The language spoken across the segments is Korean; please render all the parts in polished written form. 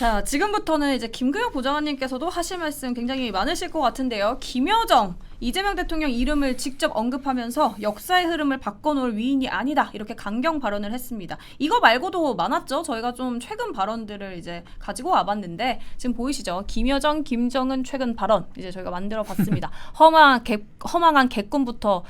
자, 지금부터는 이제 김근혁 보좌관님께서도 하실 말씀 굉장히 많으실 것 같은데요. 김여정, 이재명 대통령 이름을 직접 언급하면서 역사의 흐름을 바꿔놓을 위인이 아니다. 이렇게 강경 발언을 했습니다. 이거 말고도 많았죠. 저희가 좀 최근 발언들을 이제 가지고 와봤는데 지금 보이시죠? 김여정, 김정은 최근 발언 이제 저희가 만들어봤습니다. 허망한 개꿈부터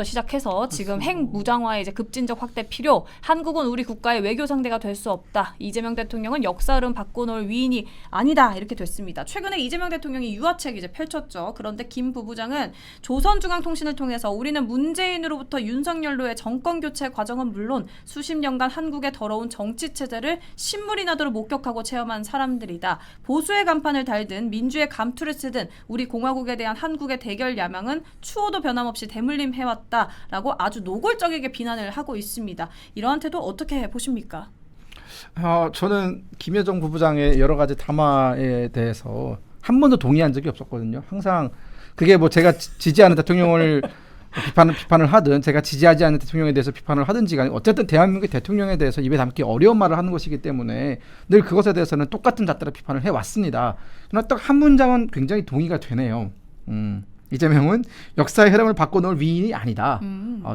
시작해서 지금 핵 무장화의 이제 급진적 확대 필요, 한국은 우리 국가의 외교 상대가 될 수 없다. 이재명 대통령은 역사 흐름 바꿔놓을 위인이 아니다. 이렇게 됐습니다. 최근에 이재명 대통령이 유화책 이제 펼쳤죠. 그런데 김 부부장은 조선중앙통신을 통해서 우리는 문재인으로부터 윤석열로의 정권 교체 과정은 물론 수십 년간 한국의 더러운 정치 체제를 신물이 나도록 목격하고 체험한 사람들이다. 보수의 간판을 달든 민주의 감투를 쓰든 우리 공화국에 대한 한국의 대결 야망은 추호도 변함없이 대물림 해왔다라고 아주 노골적이게 비난을 하고 있습니다. 이러한 태도 어떻게 보십니까? 저는 김여정 부부장의 여러 가지 담화에 대해서 한 번도 동의한 적이 없었거든요. 항상 그게 뭐 제가 지지하는 대통령을 비판을 하든 제가 지지하지 않는 대통령에 대해서 비판을 하든지 간에 어쨌든 대한민국의 대통령에 대해서 입에 담기 어려운 말을 하는 것이기 때문에 늘 그것에 대해서는 똑같은 잣대로 비판을 해왔습니다. 그러나 딱 한 문장은 굉장히 동의가 되네요. 이재명은 역사의 흐름을 바꿔놓을 위인이 아니다.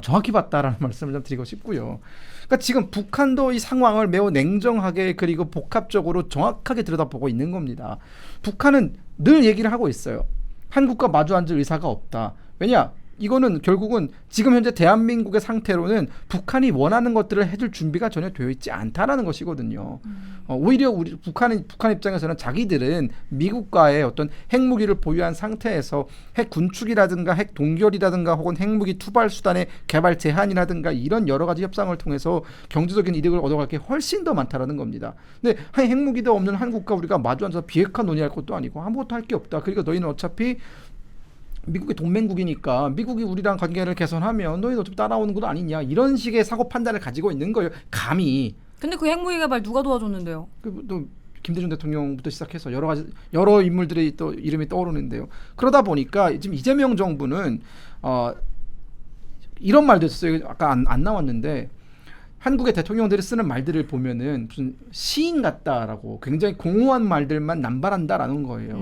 정확히 봤다라는 말씀을 좀 드리고 싶고요. 그러니까 지금 북한도 이 상황을 매우 냉정하게 그리고 복합적으로 정확하게 들여다보고 있는 겁니다. 북한은 늘 얘기를 하고 있어요. 한국과 마주 앉을 의사가 없다. 왜냐? 이거는 결국은 지금 현재 대한민국의 상태로는 북한이 원하는 것들을 해줄 준비가 전혀 되어 있지 않다라는 것이거든요. 오히려 북한 입장에서는 자기들은 미국과의 어떤 핵무기를 보유한 상태에서 핵 군축이라든가 핵 동결이라든가 혹은 핵무기 투발 수단의 개발 제한이라든가 이런 여러 가지 협상을 통해서 경제적인 이득을 얻어갈 게 훨씬 더 많다라는 겁니다. 근데 핵무기도 없는 한국과 우리가 마주 앉아서 비핵화 논의할 것도 아니고 아무것도 할 게 없다. 그러니까 너희는 어차피 미국의 동맹국이니까 미국이 우리랑 관계를 개선하면 너희는 어차피 따라오는 것 아니냐 이런 식의 사고 판단을 가지고 있는 거예요. 감히. 근데 그 핵무기 개발 누가 도와줬는데요? 또 김대중 대통령부터 시작해서 여러 인물들이 또 이름이 떠오르는데요. 그러다 보니까 지금 이재명 정부는 이런 말도 있었어요. 아까 안 나왔는데 한국의 대통령들이 쓰는 말들을 보면은 무슨 시인 같다라고 굉장히 공허한 말들만 남발한다라는 거예요.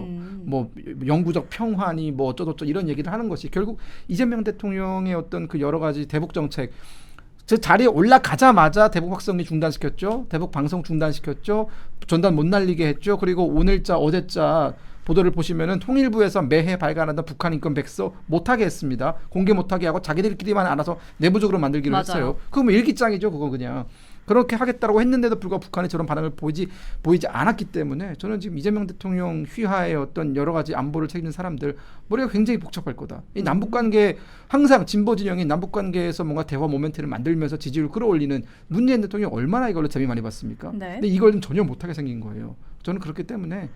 뭐 영구적 평화니 뭐 어쩌고저쩌고 이런 얘기를 하는 것이 결국 이재명 대통령의 어떤 그 여러 가지 대북 정책 저 자리에 올라가자마자 대북 확성기 중단시켰죠. 대북 방송 중단시켰죠. 전단 못 날리게 했죠. 그리고 오늘자 어제자 보도를 보시면은 통일부에서 매해 발간하던 북한 인권 백서 못하게 했습니다. 공개 못하게 하고 자기들끼리만 알아서 내부적으로 만들기로 맞아요. 했어요. 그거 뭐 일기장이죠. 그거 그냥. 그렇게 하겠다고 했는데도 불구하고 북한이 저런 반응을 보이지 않았기 때문에 저는 지금 이재명 대통령 휘하의 어떤 여러 가지 안보를 책임진 사람들 머리가 굉장히 복잡할 거다. 이 남북관계 항상 진보 진영이 남북관계에서 뭔가 대화 모멘트를 만들면서 지지율 끌어올리는 문재인 대통령 얼마나 이걸로 재미 많이 봤습니까? 네. 근데 이걸 전혀 못하게 생긴 거예요. 저는 그렇기 때문에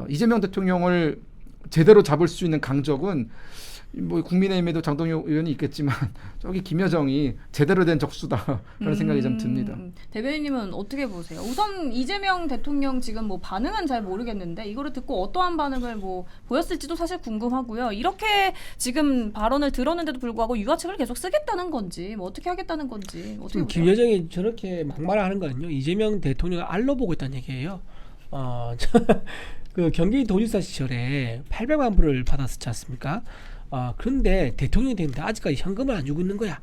이재명 대통령을 제대로 잡을 수 있는 강적은 뭐 국민의힘에도 장동혁 의원이 있겠지만 저기 김여정이 제대로 된 적수다라는 생각이 좀 듭니다. 대변인님은 어떻게 보세요? 우선 이재명 대통령 지금 뭐 반응은 잘 모르겠는데 이거를 듣고 어떠한 반응을 뭐 보였을지도 사실 궁금하고요. 이렇게 지금 발언을 들었는데도 불구하고 유화책을 계속 쓰겠다는 건지 뭐 어떻게 하겠다는 건지 어떻게 보세요? 김여정이 저렇게 막말을 하는 거는요. 이재명 대통령을 알로 보고 있다는 얘기예요. 그 경기도지사 시절에 800만 불을 받았었지 않습니까? 그런데 대통령이 됐는데 아직까지 현금을 안 주고 있는 거야.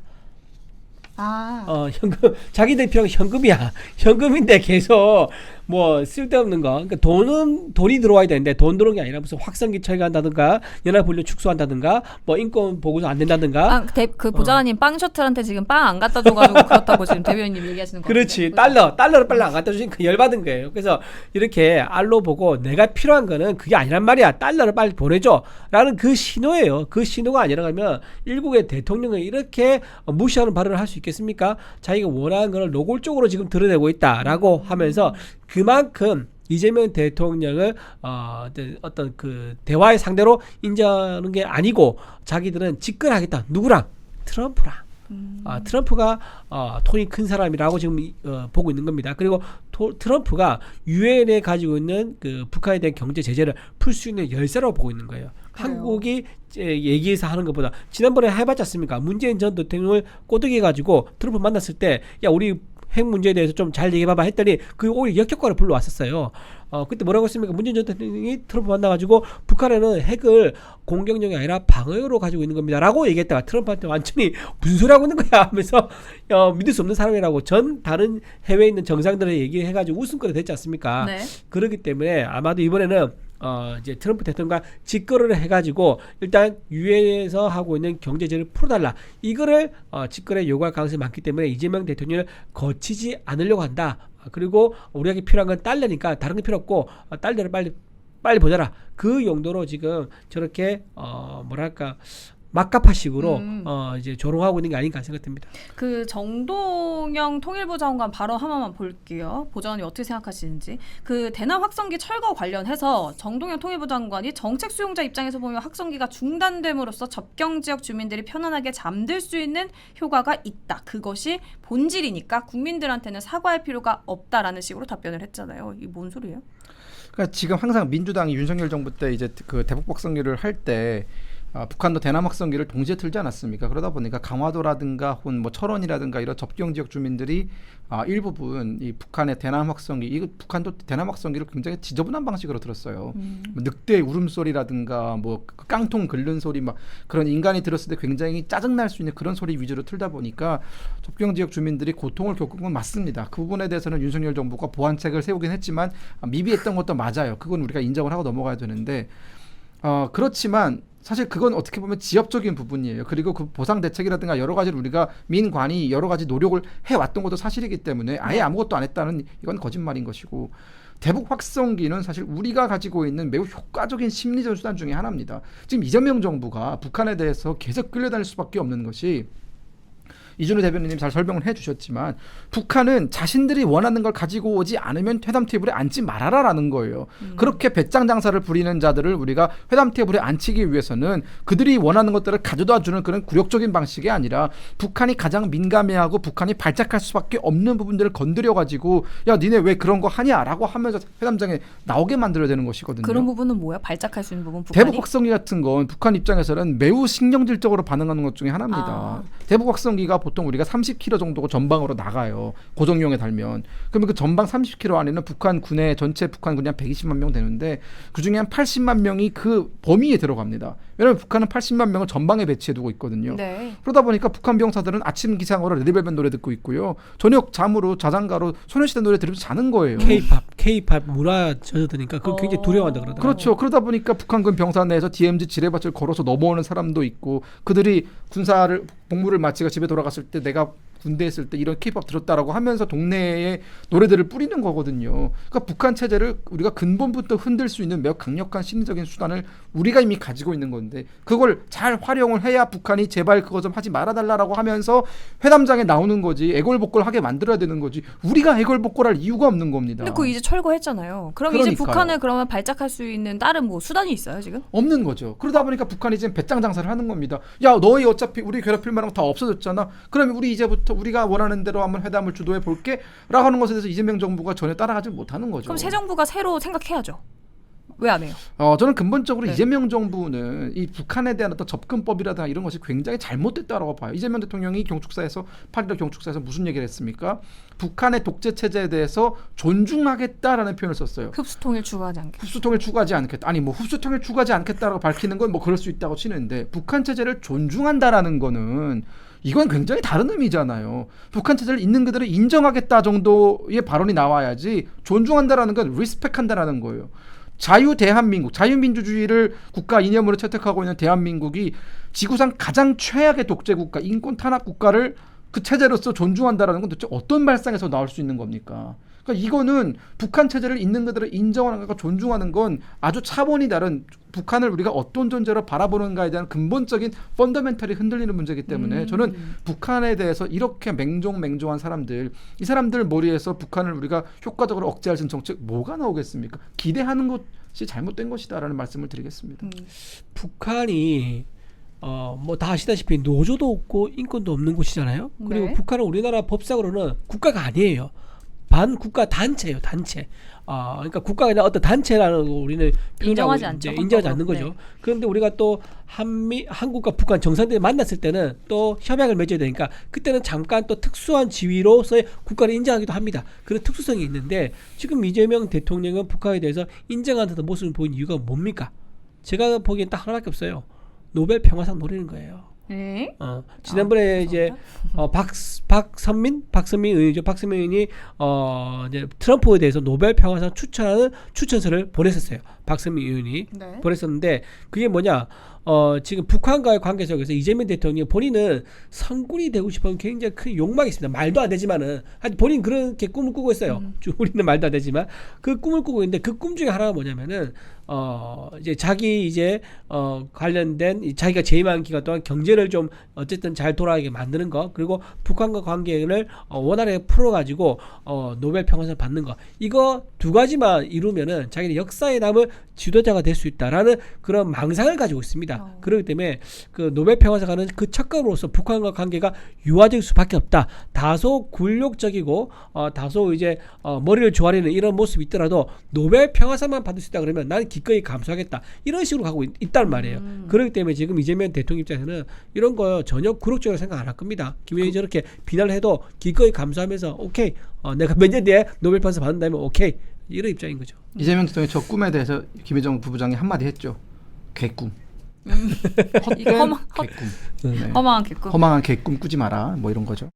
현금 자기 대표가 현금이야. 현금인데 계속 뭐 쓸데없는 거. 그러니까 돈이 들어와야 되는데 돈 들어오는 게 아니라 무슨 확성기 철거한다든가 연합훈련 축소한다든가 뭐 인권 보고서 안 된다든가. 그 보좌관님 빵 셔틀한테 지금 빵 안 갖다 줘가지고 그렇다고 지금 대변인님 얘기하시는 거예요. 그렇지. 달러를 빨리 안 갖다 주니까 열받은 거예요. 그래서 이렇게 알로 보고 내가 필요한 거는 그게 아니란 말이야. 달러를 빨리 보내줘. 라는 그 신호예요. 그 신호가 아니라면 일국의 대통령을 이렇게 무시하는 발언을 할 수 있겠습니까? 자기가 원하는 걸 노골적으로 지금 드러내고 있다라고 하면서 그만큼 이재명 대통령을 어떤 그 대화의 상대로 인정하는 게 아니고 자기들은 집권하겠다. 누구랑? 트럼프랑. 트럼프가 돈이 큰 사람이라고 지금 보고 있는 겁니다. 그리고 트럼프가 유엔에 가지고 있는 그 북한에 대한 경제 제재를 풀 수 있는 열쇠라고 보고 있는 거예요. 그래요. 한국이 얘기해서 하는 것보다 지난번에 해봤지 않습니까? 문재인 전 대통령을 꼬드겨 가지고 트럼프 만났을 때 야 우리 핵 문제에 대해서 좀 잘 얘기해봐봐 했더니 그 오히려 역효과를 불러왔었어요. 그때 뭐라고 했습니까? 문재인 전 대통령이 트럼프 만나가지고 북한에는 핵을 공격용이 아니라 방어용으로 가지고 있는 겁니다라고 얘기했다가 트럼프한테 완전히 무슨 소리 하고 있는 거야 하면서 믿을 수 없는 사람이라고 전 다른 해외에 있는 정상들의 얘기해가지고 웃음거리 됐지 않습니까? 네. 그렇기 때문에 아마도 이번에는 이제 트럼프 대통령과 직거래를 해가지고 일단 유엔에서 하고 있는 경제제를 풀어달라 이거를 직거래 요구할 가능성이 많기 때문에 이재명 대통령을 거치지 않으려고 한다. 그리고 우리에게 필요한 건 달러니까 다른 게 필요 없고 달러를 빨리 보자라. 그 용도로 지금 저렇게 뭐랄까 막가파식으로 이제 조롱하고 있는 게 아닌가 생각됩니다. 그 정동영 통일부 장관 발언 하나만 볼게요. 보좌관님 어떻게 생각하시는지. 그 대남 확성기 철거 관련해서 정동영 통일부 장관이 정책 수용자 입장에서 보면 확성기가 중단됨으로써 접경 지역 주민들이 편안하게 잠들 수 있는 효과가 있다. 그것이 본질이니까 국민들한테는 사과할 필요가 없다라는 식으로 답변을 했잖아요. 이게 뭔 소리예요? 그러니까 지금 항상 민주당이 윤석열 정부 때 이제 그 대북 확성기를 할 때 북한도 대남 확성기를 동시에 틀지 않았습니까? 그러다 보니까 강화도라든가 혹은 뭐 철원이라든가 이런 접경 지역 주민들이 일부분 이 북한의 대남 확성기, 이거 북한도 대남 확성기를 굉장히 지저분한 방식으로 들었어요. 뭐 늑대의 울음소리라든가 뭐 깡통 긁는 소리 막 그런 인간이 들었을 때 굉장히 짜증날 수 있는 그런 소리 위주로 틀다 보니까 접경 지역 주민들이 고통을 겪은 건 맞습니다. 그 부분에 대해서는 윤석열 정부가 보완책을 세우긴 했지만 미비했던 것도 맞아요. 그건 우리가 인정을 하고 넘어가야 되는데 그렇지만 사실 그건 어떻게 보면 지엽적인 부분이에요. 그리고 그 보상 대책이라든가 여러 가지를 우리가 민관이 여러 가지 노력을 해왔던 것도 사실이기 때문에 아예 아무것도 안 했다는 이건 거짓말인 것이고 대북 확성기는 사실 우리가 가지고 있는 매우 효과적인 심리전 수단 중에 하나입니다. 지금 이재명 정부가 북한에 대해서 계속 끌려다닐 수밖에 없는 것이 이준우 대변인님 잘 설명을 해주셨지만 북한은 자신들이 원하는 걸 가지고 오지 않으면 회담 테이블에 앉지 말아라라는 거예요. 그렇게 배짱 장사를 부리는 자들을 우리가 회담 테이블에 앉히기 위해서는 그들이 원하는 것들을 가져다 주는 그런 굴욕적인 방식이 아니라 북한이 가장 민감해하고 북한이 발작할 수밖에 없는 부분들을 건드려가지고 야 니네 왜 그런 거 하냐라고 하면서 회담장에 나오게 만들어야 되는 것이거든요. 그런 부분은 뭐야? 발작할 수 있는 부분 북한이? 대북 확성기 같은 건 북한 입장에서는 매우 신경질적으로 반응하는 것 중에 하나입니다. 대북 확성기가 보통 우리가 30km 정도가 전방으로 나가요. 고정용에 달면. 그러면 그 전방 30km 안에는 북한 군의 전체 북한 군이 한 120만 명 되는데 그중에 한 80만 명이 그 범위에 들어갑니다. 왜냐하면 북한은 80만 명을 전방에 배치해두고 있거든요. 네. 그러다 보니까 북한 병사들은 아침 기상으로 레드벨벳 노래 듣고 있고요. 저녁 잠으로 자장가로 소녀시대 노래 들으면서 자는 거예요. K-팝 문화 젖어드니까 그거 굉장히 두려워한다 그러더라고요. 그렇죠. 그러다 보니까 북한군 병사 내에서 DMZ 지뢰밭을 걸어서 넘어오는 사람도 있고 그들이 군사를 복무를 마치고 집에 돌아갔을 때 내가 군대에 있을 때 이런 K-팝 들었다라고 하면서 동네에 노래들을 뿌리는 거거든요. 그러니까 북한 체제를 우리가 근본부터 흔들 수 있는 매우 강력한 심리적인 수단을 우리가 이미 가지고 있는 건데 그걸 잘 활용을 해야 북한이 제발 그거 좀 하지 말아달라고 하면서 회담장에 나오는 거지 애걸복걸하게 만들어야 되는 거지 우리가 애걸복걸할 이유가 없는 겁니다. 근데 그거 이제 철거했잖아요. 그럼 그러니까요. 이제 북한에 그러면 발작할 수 있는 다른 뭐 수단이 있어요 지금? 없는 거죠. 그러다 보니까 북한이 지금 배짱 장사를 하는 겁니다. 야 너희 어차피 우리 괴롭힐 만한 거 다 없어졌잖아. 그러면 우리 이제부터 우리가 원하는 대로 한번 회담을 주도해 볼게 라고 하는 것에 대해서 이재명 정부가 전혀 따라가지 못하는 거죠. 그럼 새 정부가 새로 생각해야죠. 왜 안 해요? 저는 근본적으로 네. 이재명 정부는 이 북한에 대한 어떤 접근법이라든가 이런 것이 굉장히 잘못됐다고 봐요. 이재명 대통령이 경축사에서 8.15 경축사에서 무슨 얘기를 했습니까? 북한의 독재 체제에 대해서 존중하겠다라는 표현을 썼어요. 흡수통일 추구하지 않게. 흡수통일 추구하지 않겠다. 아니 뭐 흡수통일 추구하지 않겠다라고 밝히는 건 뭐 그럴 수 있다고 치는데 북한 체제를 존중한다라는 거는 이건 굉장히 다른 의미잖아요. 북한 체제를 있는 그대로 인정하겠다 정도의 발언이 나와야지 존중한다라는 건 리스펙한다라는 거예요. 자유 대한민국, 자유민주주의를 국가 이념으로 채택하고 있는 대한민국이 지구상 가장 최악의 독재 국가, 인권 탄압 국가를 그 체제로서 존중한다라는 건 도대체 어떤 발상에서 나올 수 있는 겁니까? 그러니까 이거는 북한 체제를 있는 그대로 인정하는 것과 존중하는 건 아주 차원이 다른 북한을 우리가 어떤 존재로 바라보는가에 대한 근본적인 펀더멘털이 흔들리는 문제이기 때문에 저는 북한에 대해서 이렇게 맹종한 사람들 이 사람들 머리에서 북한을 우리가 효과적으로 억제할 수 있는 정책 뭐가 나오겠습니까? 기대하는 것이 잘못된 것이다라는 말씀을 드리겠습니다. 북한이 뭐 다 아시다시피 노조도 없고 인권도 없는 곳이잖아요. 그리고 네. 북한은 우리나라 법상으로는 국가가 아니에요. 반국가 단체예요, 단체. 그러니까 국가가 아니라 어떤 단체라는 거 우리는 인정하지 표현하고 않죠, 이제 인정하지 않는 헌법으로. 거죠. 그런데 우리가 또 한국과 북한 정상들이 만났을 때는 또 협약을 맺어야 되니까 그때는 잠깐 또 특수한 지위로서의 국가를 인정하기도 합니다. 그런 특수성이 있는데 지금 이재명 대통령은 북한에 대해서 인정하는 듯한 모습을 보인 이유가 뭡니까? 제가 보기엔 딱 하나밖에 없어요. 노벨 평화상 노리는 거예요. 네? 지난번에 이제 박선민 의원이죠. 박선민 의원이 이제 트럼프에 대해서 노벨 평화상 추천하는 추천서를 보냈었어요. 박선민 의원이 네. 보냈었는데 그게 뭐냐? 지금 북한과의 관계 속에서 이재명 대통령 본인은 성군이 되고 싶은 굉장히 큰 욕망이 있습니다. 말도 안 되지만은 하여튼 본인 그렇게 꿈을 꾸고 있어요. 우리는 말도 안 되지만 그 꿈을 꾸고 있는데 그 꿈 중에 하나가 뭐냐면은 이제 자기 이제 관련된 자기가 재임한 기간 동안 경제를 좀 어쨌든 잘 돌아가게 만드는 거 그리고 북한과 관계를 원활하게 풀어가지고 노벨 평화상을 받는 거 이거 두 가지만 이루면은 자기는 역사에 남을 지도자가 될 수 있다라는 그런 망상을 가지고 있습니다. 그렇기 때문에 그 노벨 평화상은 그 첫걸음으로서 북한과 관계가 유화될 수밖에 없다. 다소 굴욕적이고 다소 이제 머리를 조아리는 이런 모습이 있더라도 노벨 평화상만 받을 수 있다 그러면 나는 기꺼이 감수하겠다. 이런 식으로 가고 있단 말이에요. 그렇기 때문에 지금 이재명 대통령 입장에서는 이런 거 전혀 굴욕적으로 생각 안 할 겁니다. 김영희 저렇게 비난을 해도 기꺼이 감수하면서 오케이 내가 몇 년 뒤에 노벨 평화상 받는다면 오케이 이런 입장인 거죠. 이재명 대통령이 저 꿈에 대해서 김여정 부부장이 한마디 했죠. 개꿈. 이게 헛된 개꿈. 네. 허망한 개꿈. 허망한 개꿈 꾸지 마라. 뭐 이런 거죠.